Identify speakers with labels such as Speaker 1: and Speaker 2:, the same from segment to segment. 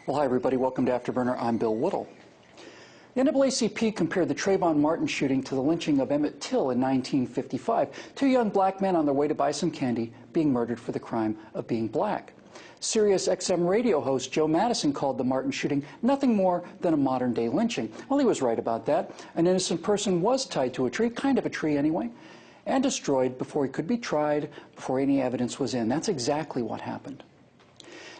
Speaker 1: Well, hi, everybody. Welcome to Afterburner. I'm Bill Woodall. The NAACP compared the Trayvon Martin shooting to the lynching of Emmett Till in 1955, two young black men on their way to buy some candy being murdered for the crime of being black. Sirius XM radio host Joe Madison called the Martin shooting nothing more than a modern-day lynching. Well, he was right about that. An innocent person was tied to a tree, kind of a tree anyway, and destroyed before he could be tried, before any evidence was in. That's exactly what happened.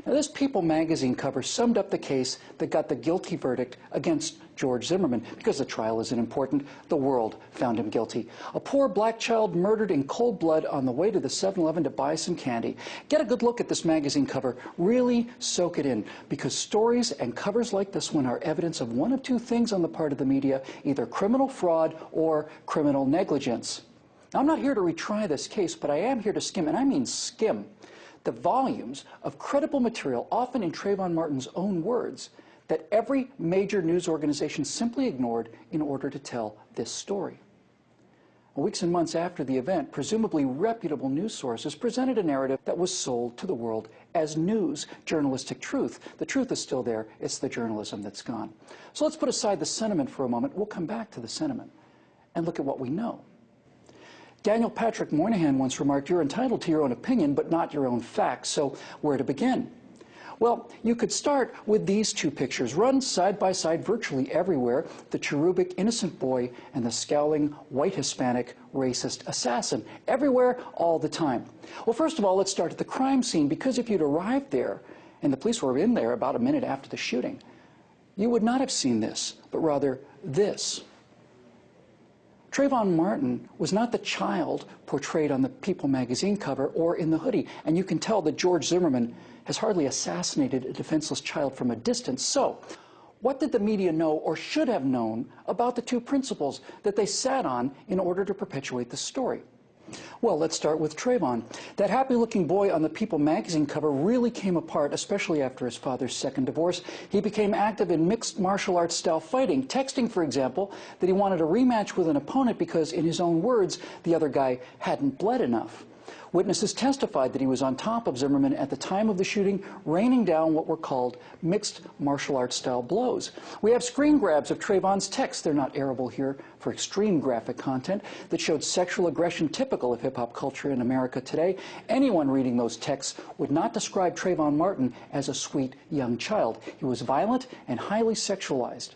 Speaker 1: Now, this People magazine cover summed up the case that got the guilty verdict against George Zimmerman. Because the trial isn't important, the world found him guilty. A poor black child murdered in cold blood on the way to the 7-Eleven to buy some candy. Get a good look at this magazine cover. Really soak it in, because stories and covers like this one are evidence of one of two things on the part of the media, either criminal fraud or criminal negligence. Now, I'm not here to retry this case, but I am here to skim, and I mean skim, the volumes of credible material, often in Trayvon Martin's own words, that every major news organization simply ignored in order to tell this story. Weeks and months after the event, presumably reputable news sources presented a narrative that was sold to the world as news, journalistic truth. The truth is still there. It's the journalism that's gone. So let's put aside the sentiment for a moment. We'll come back to the sentiment and look at what we know. Daniel Patrick Moynihan once remarked, "You're entitled to your own opinion, but not your own facts." So where to begin? Well, you could start with these two pictures, run side by side virtually everywhere, the cherubic innocent boy and the scowling white Hispanic racist assassin, everywhere, all the time. Well, first of all, let's start at the crime scene, because if you'd arrived there, and the police were in there about a minute after the shooting, you would not have seen this, but rather this. Trayvon Martin was not the child portrayed on the People magazine cover or in the hoodie, and you can tell that George Zimmerman has hardly assassinated a defenseless child from a distance. So, what did the media know or should have known about the two principles that they sat on in order to perpetuate the story? Well, let's start with Trayvon. That happy-looking boy on the People magazine cover really came apart, especially after his father's second divorce. He became active in mixed martial arts style fighting, texting, for example, that he wanted a rematch with an opponent because, in his own words, the other guy hadn't bled enough. Witnesses testified that he was on top of Zimmerman at the time of the shooting, raining down what were called mixed martial arts style blows. We have screen grabs of Trayvon's texts, they're not airable here for extreme graphic content, that showed sexual aggression typical of hip-hop culture in America today. Anyone reading those texts would not describe Trayvon Martin as a sweet young child. He was violent and highly sexualized.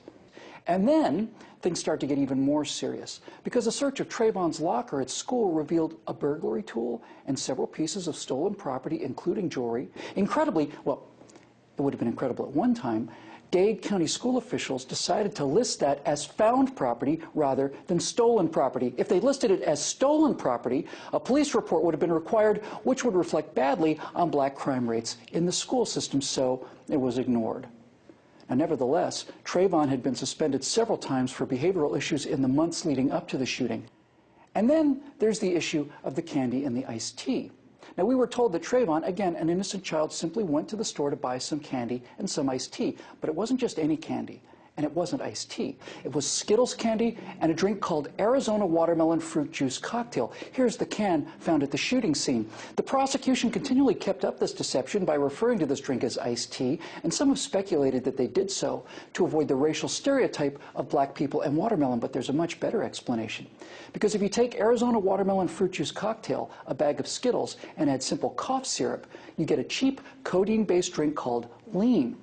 Speaker 1: And then things start to get even more serious, because a search of Trayvon's locker at school revealed a burglary tool and several pieces of stolen property, including jewelry. Incredibly, well, it would have been incredible at one time, Dade County school officials decided to list that as found property rather than stolen property. If they listed it as stolen property, a police report would have been required, which would reflect badly on black crime rates in the school system, so it was ignored. Now, nevertheless, Trayvon had been suspended several times for behavioral issues in the months leading up to the shooting. And then there's the issue of the candy and the iced tea. Now, we were told that Trayvon, again, an innocent child, simply went to the store to buy some candy and some iced tea. But it wasn't just any candy, and it wasn't iced tea. It was Skittles candy and a drink called Arizona Watermelon Fruit Juice Cocktail. Here's the can found at the shooting scene. The prosecution continually kept up this deception by referring to this drink as iced tea, and some have speculated that they did so to avoid the racial stereotype of black people and watermelon, but there's a much better explanation. Because if you take Arizona Watermelon Fruit Juice Cocktail, a bag of Skittles, and add simple cough syrup, you get a cheap codeine-based drink called lean.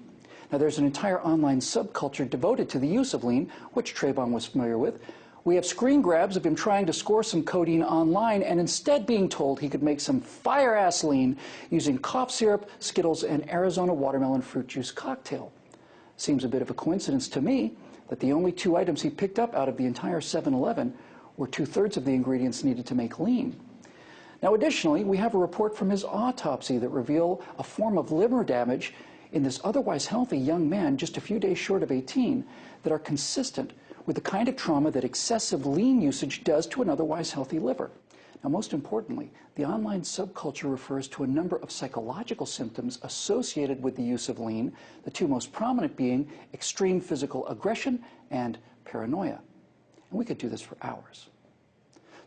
Speaker 1: Now, there's an entire online subculture devoted to the use of lean, which Trayvon was familiar with. We have screen grabs of him trying to score some codeine online and instead being told he could make some fire-ass lean using cough syrup, Skittles, and Arizona Watermelon Fruit Juice Cocktail. Seems a bit of a coincidence to me that the only two items he picked up out of the entire 7-Eleven were 2/3 of the ingredients needed to make lean. Now, additionally, we have a report from his autopsy that revealed a form of liver damage in this otherwise healthy young man just a few days short of 18 that are consistent with the kind of trauma that excessive lean usage does to an otherwise healthy liver. Now, most importantly, the online subculture refers to a number of psychological symptoms associated with the use of lean, the two most prominent being extreme physical aggression and paranoia. And we could do this for hours.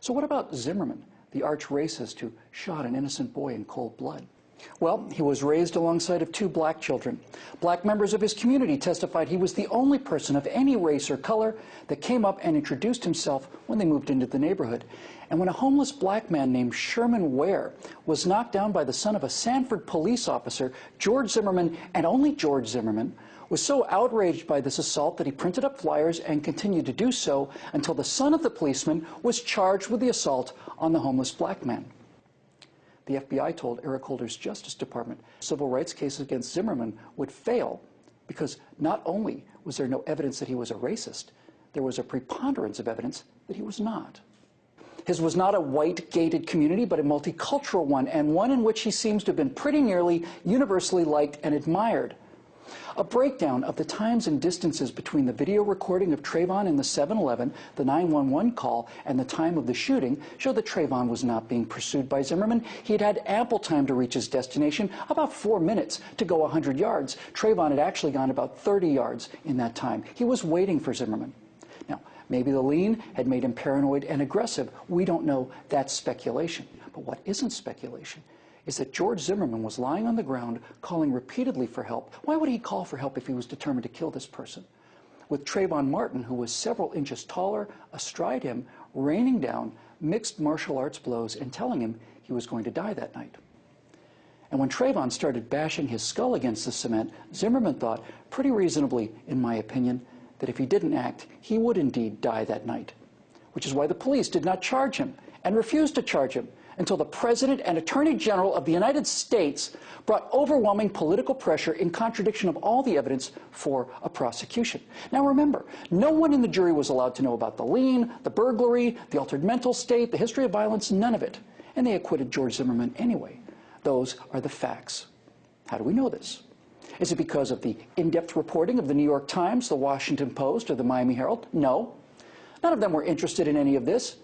Speaker 1: So what about Zimmerman, the arch racist who shot an innocent boy in cold blood? Well, he was raised alongside of two black children. Black members of his community testified he was the only person of any race or color that came up and introduced himself when they moved into the neighborhood. And when a homeless black man named Sherman Ware was knocked down by the son of a Sanford police officer, George Zimmerman, and only George Zimmerman, was so outraged by this assault that he printed up flyers and continued to do so until the son of the policeman was charged with the assault on the homeless black man. The FBI told Eric Holder's Justice Department civil rights cases against Zimmerman would fail because not only was there no evidence that he was a racist, there was a preponderance of evidence that he was not. His was not a white gated community, but a multicultural one, and one in which he seems to have been pretty nearly universally liked and admired. A breakdown of the times and distances between the video recording of Trayvon in the 7-Eleven, the 911 call, and the time of the shooting showed that Trayvon was not being pursued by Zimmerman. He had had ample time to reach his destination, about 4 minutes to go 100 yards. Trayvon had actually gone about 30 yards in that time. He was waiting for Zimmerman. Now, maybe the lean had made him paranoid and aggressive. We don't know. That's speculation. But what isn't speculation is that George Zimmerman was lying on the ground calling repeatedly for help. Why would he call for help if he was determined to kill this person? With Trayvon Martin, who was several inches taller, astride him, raining down mixed martial arts blows and telling him he was going to die that night. And when Trayvon started bashing his skull against the cement, Zimmerman thought, pretty reasonably in my opinion, that if he didn't act, he would indeed die that night. Which is why the police did not charge him and refused to charge him until the President and Attorney General of the United States brought overwhelming political pressure in contradiction of all the evidence for a prosecution. Now remember, no one in the jury was allowed to know about the lien, the burglary, the altered mental state, the history of violence, none of it. And they acquitted George Zimmerman anyway. Those are the facts. How do we know this? Is it because of the in-depth reporting of the New York Times, the Washington Post, or the Miami Herald? No. None of them were interested in any of this.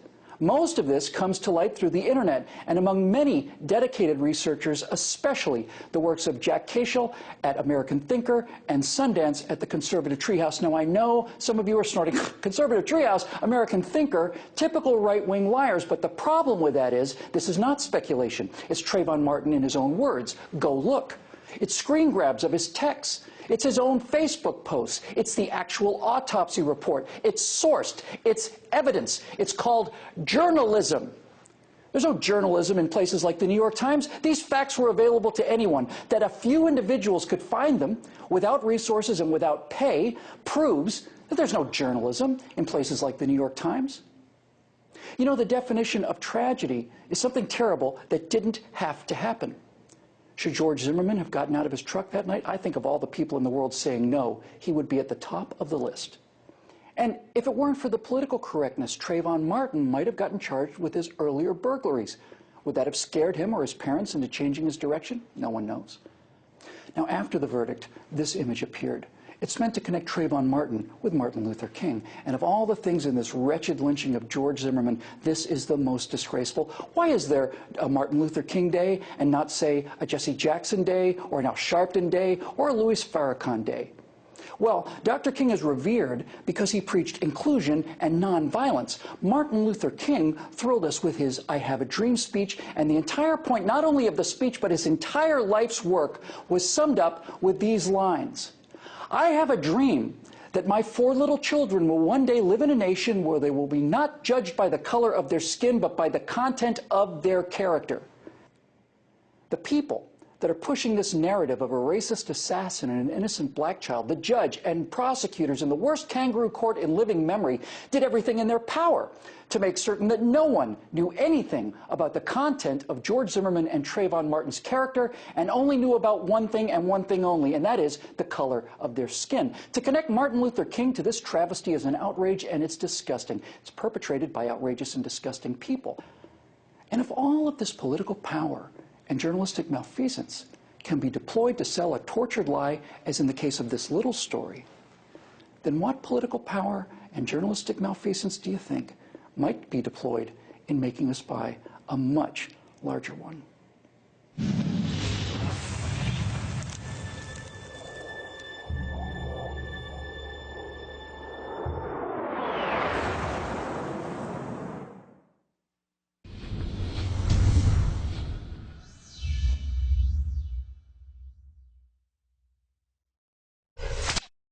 Speaker 1: Most of this comes to light through the internet and among many dedicated researchers, especially the works of Jack Cashel at American Thinker and Sundance at the Conservative Treehouse. Now I know some of you are snorting, Conservative Treehouse, American Thinker, typical right-wing liars, but the problem with that is this is not speculation. It's Trayvon Martin in his own words. Go look. It's screen grabs of his texts. It's his own Facebook posts. It's the actual autopsy report. It's sourced. It's evidence. It's called journalism. There's no journalism in places like the New York Times. These facts were available to anyone. That a few individuals could find them without resources and without pay proves that there's no journalism in places like the New York Times. You know, the definition of tragedy is something terrible that didn't have to happen. Should George Zimmerman have gotten out of his truck that night? I think of all the people in the world saying no, he would be at the top of the list. And if it weren't for the political correctness, Trayvon Martin might have gotten charged with his earlier burglaries. Would that have scared him or his parents into changing his direction? No one knows. Now, after the verdict, this image appeared. It's meant to connect Trayvon Martin with Martin Luther King. And of all the things in this wretched lynching of George Zimmerman, this is the most disgraceful. Why is there a Martin Luther King Day and not, say, a Jesse Jackson Day or an Al Sharpton Day or a Louis Farrakhan Day? Well, Dr. King is revered because he preached inclusion and nonviolence. Martin Luther King thrilled us with his I Have a Dream speech, and the entire point, not only of the speech, but his entire life's work was summed up with these lines. I have a dream that my 4 little children will one day live in a nation where they will be not judged by the color of their skin, but by the content of their character. The people that are pushing this narrative of a racist assassin and an innocent black child, the judge and prosecutors in the worst kangaroo court in living memory, did everything in their power to make certain that no one knew anything about the content of George Zimmerman and Trayvon Martin's character, and only knew about one thing and one thing only, and that is the color of their skin. To connect Martin Luther King to this travesty is an outrage, and it's disgusting. It's perpetrated by outrageous and disgusting people. And if all of this political power and journalistic malfeasance can be deployed to sell a tortured lie, as in the case of this little story, then what political power and journalistic malfeasance do you think might be deployed in making us buy a much larger one?